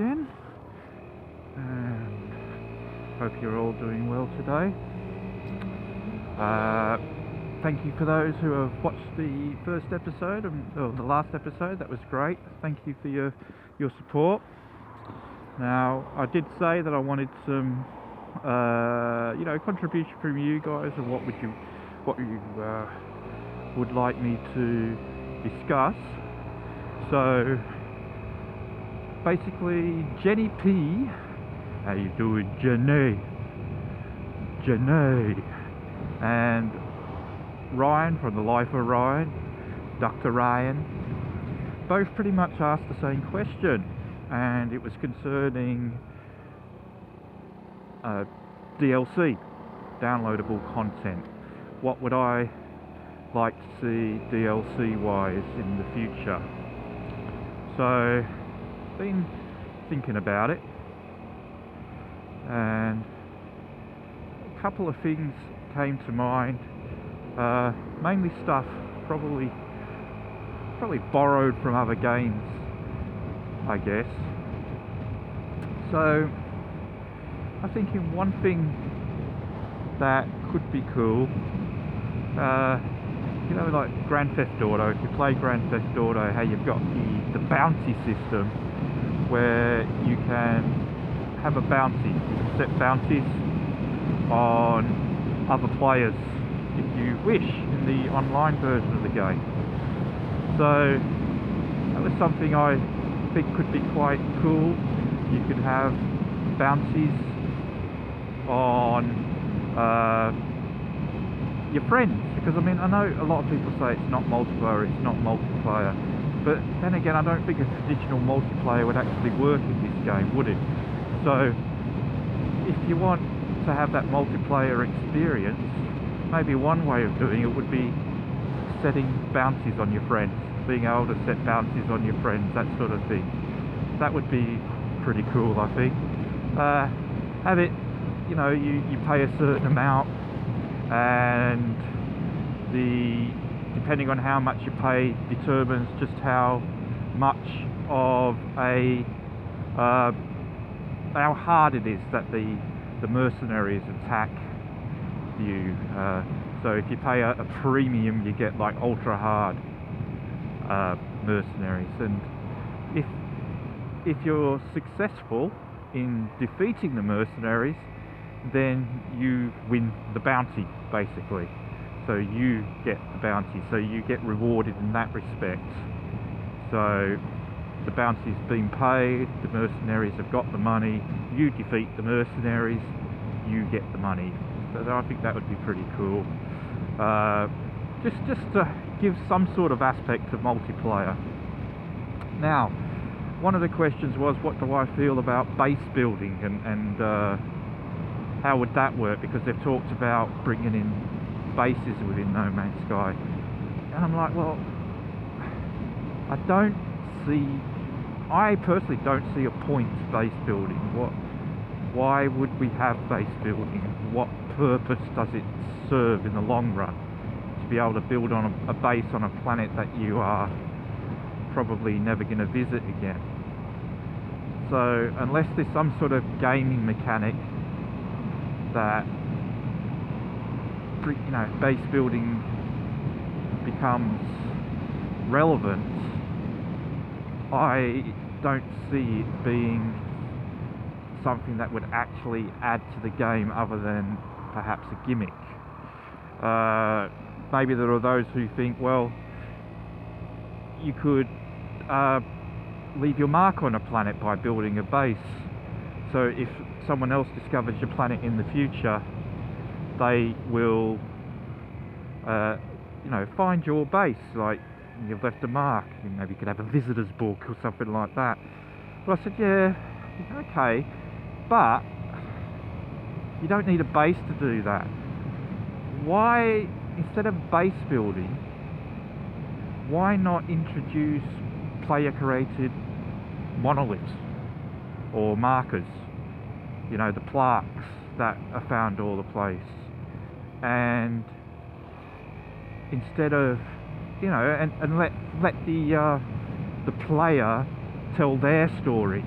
again, and hope you're all doing well today. Thank you for those who have watched the first episode, or the last episode. That was great. Thank you for your support. Now, I did say that I wanted some contribution from you guys, and what you would like me to discuss. So basically, Jenny P, how you doing, Jenny, and Ryan from The Life of Ryan, Dr. Ryan, both pretty much asked the same question, and it was concerning DLC, downloadable content. What would I like to see DLC wise in the future? So, been thinking about it, and a couple of things came to mind. Mainly stuff probably borrowed from other games, I guess. So I'm thinking one thing that could be cool, like Grand Theft Auto. If you play Grand Theft Auto, how you've got the bounty system, where you can have a bounty, you can set bounties on other players if you wish in the online version of the game. So that was something I think could be quite cool. You could have bounties on your friends, because I know a lot of people say it's not multiplayer, but then again, I don't think a traditional multiplayer would actually work in this game, would it? So if you want to have that multiplayer experience, maybe one way of doing it would be setting bounties on your friends, being able to set bounties on your friends, that sort of thing. That would be pretty cool, I think. Have it, you pay a certain amount, and depending on how much you pay determines just how much of how hard it is that the mercenaries attack you. So if you pay a premium, you get like ultra hard mercenaries, and if you're successful in defeating the mercenaries, then you win the bounty, basically. So you get the bounty, so you get rewarded in that respect. So the bounty's been paid, the mercenaries have got the money, you defeat the mercenaries, you get the money. So I think that would be pretty cool. Just to give some sort of aspect of multiplayer. Now, one of the questions was, what do I feel about base building, and how would that work? Because they've talked about bringing in bases within No Man's Sky, and I'm like, well, I personally don't see a point to base building. Why would we have base building? What purpose does it serve in the long run? To be able to build on a base on a planet that you are probably never going to visit again. So unless there's some sort of gaming mechanic that base building becomes relevant, I don't see it being something that would actually add to the game other than perhaps a gimmick. Maybe there are those who think, well, you could leave your mark on a planet by building a base. So if someone else discovers your planet in the future, they will find your base, like you've left a mark. Maybe you could have a visitor's book or something like that. But I said, yeah, okay, but you don't need a base to do that. Why, instead of base building, why not introduce player created monoliths or markers, the plaques that are found all the place, and instead of and let the player tell their story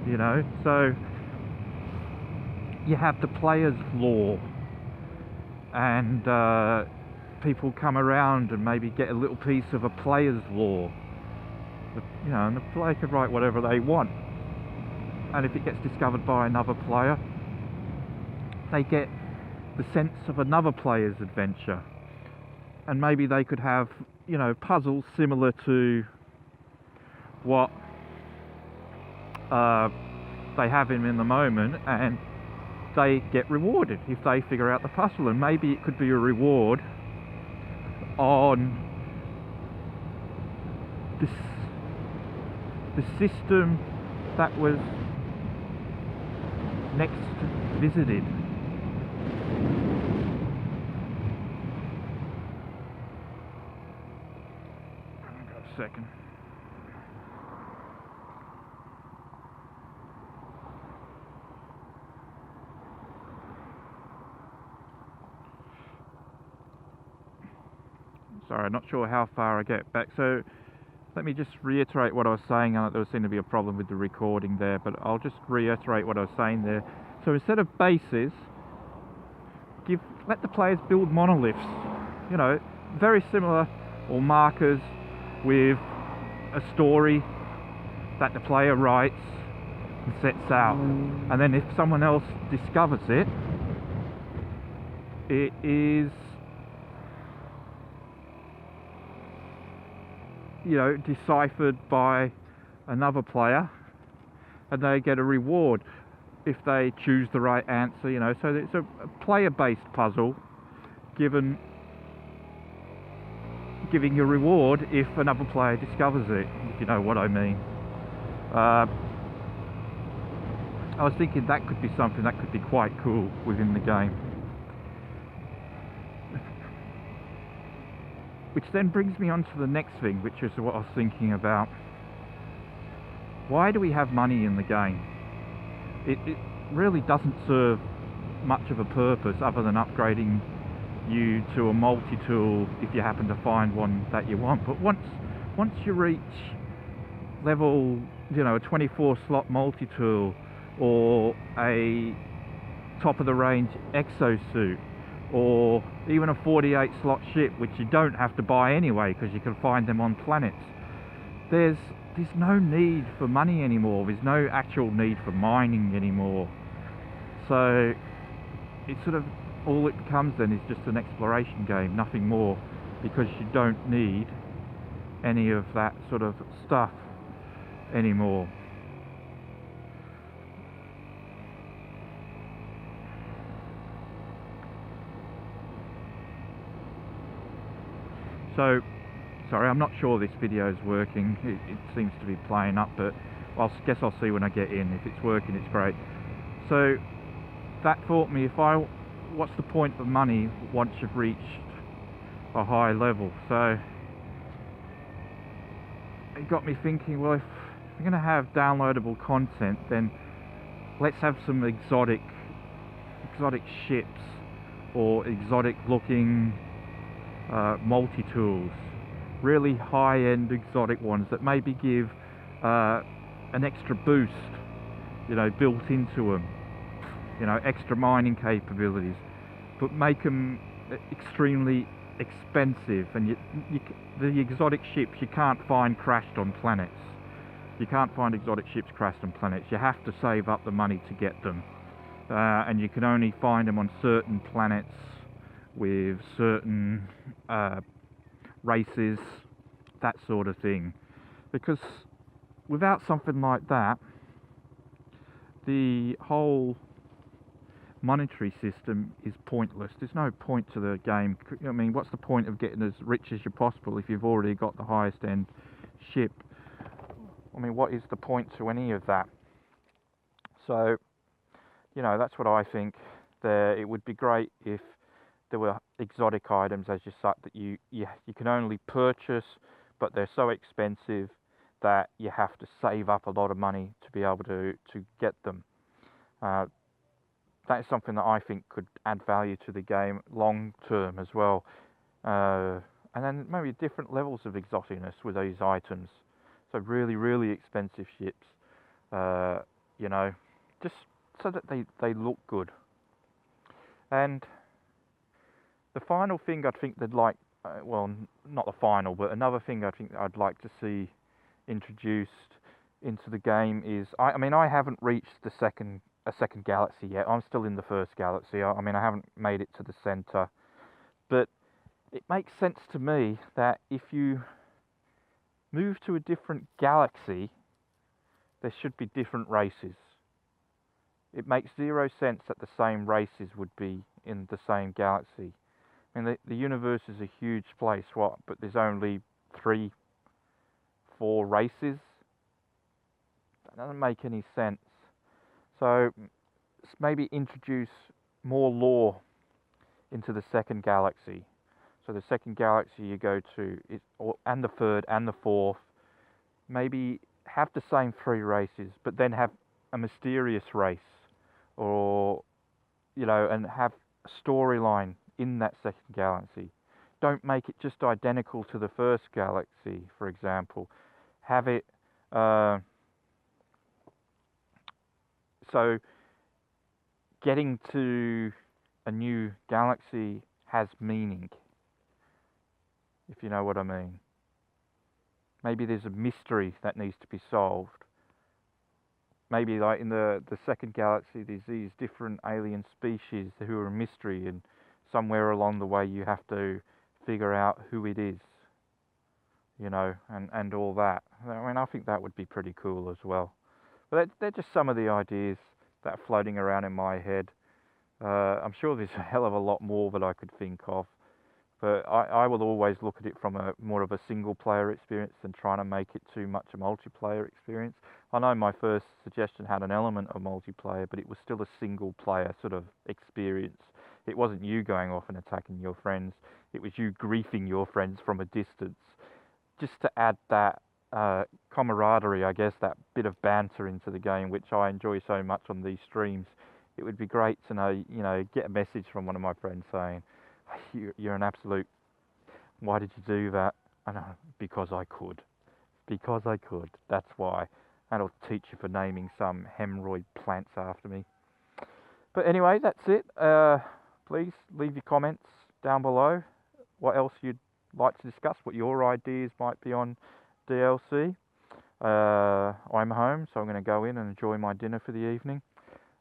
you know. So you have the player's lore, and people come around and maybe get a little piece of a player's lore. You know, and the player can write whatever they want, and if it gets discovered by another player, they get the sense of another player's adventure. And maybe they could have, you know, puzzles similar to what they have in the moment, and they get rewarded if they figure out the puzzle. And maybe it could be a reward on the system that was next visited. Hang on a second. Sorry, I'm not sure how far I get back. So let me just reiterate what I was saying. There seemed to be a problem with the recording there, but I'll just reiterate what I was saying there. So instead of bases, let the players build monoliths. You know, very similar, or markers with a story that the player writes and sets out. And then if someone else discovers it, it is, you know, deciphered by another player, and they get a reward if they choose the right answer, you know. So it's a player-based puzzle, giving a reward if another player discovers it, if you know what I mean. I was thinking that could be something that could be quite cool within the game. Which then brings me on to the next thing, which is what I was thinking about. Why do we have money in the game? It really doesn't serve much of a purpose other than upgrading you to a multi-tool if you happen to find one that you want. But once you reach level, you know, a 24 slot multi-tool, or a top of the range exosuit, or even a 48 slot ship, which you don't have to buy anyway because you can find them on planets, there's no need for money anymore. There's no actual need for mining anymore. So it's sort of, all it becomes then is just an exploration game, nothing more, because you don't need any of that sort of stuff anymore. So, sorry, I'm not sure this video is working. It seems to be playing up, but I guess I'll see when I get in. If it's working, it's great. So that thought me, what's the point of money once you've reached a high level? So it got me thinking, well, if we're going to have downloadable content, then let's have some exotic ships or exotic looking multi-tools, really high-end exotic ones that maybe give an extra boost, you know, built into them, you know, extra mining capabilities, but make them extremely expensive. And the exotic ships you can't find crashed on planets. You can't find exotic ships crashed on planets. You have to save up the money to get them, and you can only find them on certain planets with certain races, that sort of thing. Because without something like that, the whole monetary system is pointless. There's no point to the game. I mean, what's the point of getting as rich as you possible if you've already got the highest end ship? I mean, what is the point to any of that? So, you know, that's what I think. It would be great if there were exotic items, as you said, that you can only purchase, but they're so expensive that you have to save up a lot of money to be able to get them. That is something that I think could add value to the game long term as well. And then maybe different levels of exoticness with these items. So really, really expensive ships, you know, just so that they look good. And the final thing I think they'd like, well, not the final, but another thing I think I'd like to see introduced into the game is, I mean, I haven't reached a second galaxy yet. I'm still in the first galaxy. I mean, I haven't made it to the center, but it makes sense to me that if you move to a different galaxy, there should be different races. It makes zero sense that the same races would be in the same galaxy. I mean, the universe is a huge place, but there's only 3, 4 races? That doesn't make any sense. So maybe introduce more lore into the second galaxy. So the second galaxy you go to, and the third and the fourth, maybe have the same 3 races, but then have a mysterious race, or, you know, and have a storyline in that second galaxy. Don't make it just identical to the first galaxy, for example. Have it so getting to a new galaxy has meaning, if you know what I mean. Maybe there's a mystery that needs to be solved. Maybe like in the second galaxy, there's these different alien species who are a mystery, and somewhere along the way you have to figure out who it is, you know, and all that. I mean, I think that would be pretty cool as well. But they're just some of the ideas that are floating around in my head. I'm sure there's a hell of a lot more that I could think of, but I will always look at it from more of a single player experience than trying to make it too much a multiplayer experience. I know my first suggestion had an element of multiplayer, but it was still a single player sort of experience. It wasn't you going off and attacking your friends, it was you griefing your friends from a distance, just to add that camaraderie, I guess, that bit of banter into the game, which I enjoy so much on these streams. It would be great to know, you know, get a message from one of my friends saying, you're an absolute, why did you do that? I know, because I could. Because I could, that's why. And I'll teach you for naming some hemorrhoid plants after me. But anyway, that's it. Please leave your comments down below. What else you'd like to discuss, what your ideas might be on DLC. I'm home, so I'm going to go in and enjoy my dinner for the evening.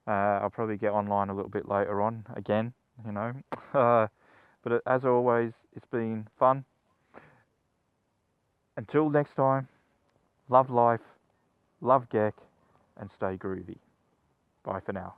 I'll probably get online a little bit later on again, you know. But as always, it's been fun. Until next time, love life, love Gek, and stay groovy. Bye for now.